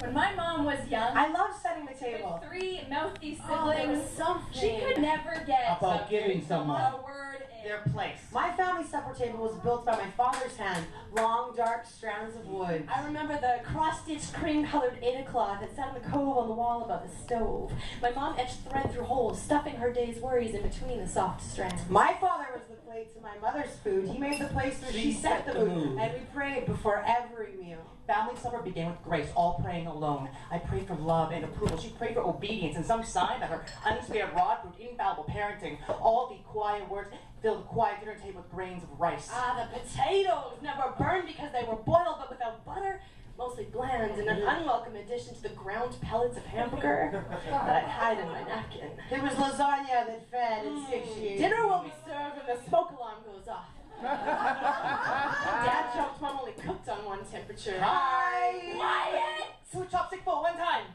When my mom was young, I love setting the table. With 3 mouthy Oh, there was siblings, something. she could never get about giving someone a word in their place. My family supper table was built by my father's hand. Long, dark strands of wood. I remember the cross-stitched cream-colored cloth that sat in the cove on the wall above the stove. My mom etched thread through holes, stuffing her day's worries in between the soft strands. My father was the plate to my mother's food. He made the place where she set the mood. And we prayed before every meal. Family supper began with Grace, all praying alone. I prayed for love and approval. She prayed for obedience and some sign that her unspared rod proved infallible parenting. All the quiet words filled the quiet dinner table with grains of rice. Ah, the potatoes never burned because they were boiled, but without butter, mostly bland, and an unwelcome addition to the ground pellets of hamburger that I'd hide in my napkin. It was lasagna that fed in 6 years. Dinner will be served when the smoke alarm goes off. Dad joked Mom only cooked on one temperature. Hi! Quiet! 2 chopstick full, 1 time.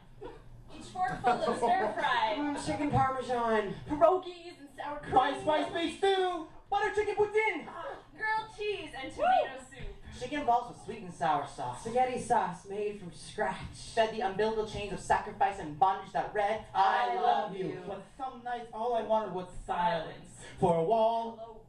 each fork full of stir-fry. Chicken parmesan. Pierogies and sour cream. Spice beef stew. Butter chicken poutine. Grilled cheese and tomato soup. Chicken balls with sweet and sour sauce. Spaghetti sauce made from scratch. Fed the umbilical chains of sacrifice and bondage that read, I love you. But some nights all I wanted was silence. For a wall,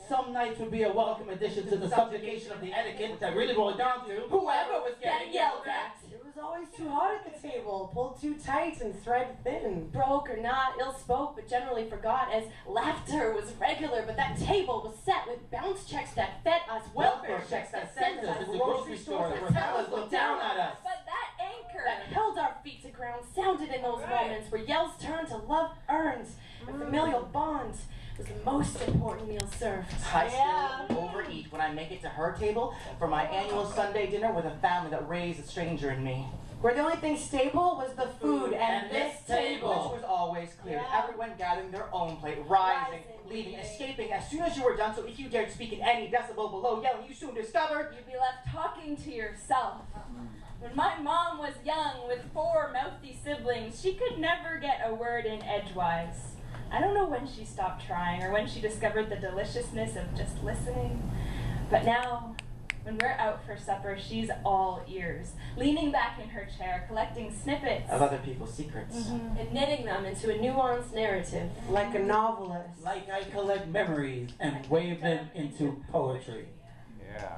some nights would be a welcome addition to the subjugation of the etiquette, which I really boiled down to whoever was getting yelled at. It was always too hot at the table, pulled too tight and thread thin. Broke or not, ill spoke, but generally forgot, as laughter was regular, but that table was set with bounce checks that fed us, welfare checks that sent us, in the grocery store where fellas looked down at us. But that anchor that held our feet to ground sounded in those moments where yells turned to love earned. A familial bond was the most important meal served. I still overeat when I make it to her table for my annual Sunday dinner with a family that raised a stranger in me. Where the only thing stable was the food And this table, which was always clear. Everyone gathering their own plate, rising, leaving, escaping as soon as you were done. So if you dared speak in any decibel below yelling, you soon discovered you'd be left talking to yourself. When my mom was young with 4 mouthy siblings, she could never get a word in edgewise. I don't know when she stopped trying or when she discovered the deliciousness of just listening. But now, when we're out for supper, she's all ears, leaning back in her chair, collecting snippets of other people's secrets. And knitting them into a nuanced narrative. like a novelist. Like I collect memories and wave them into poetry. Yeah.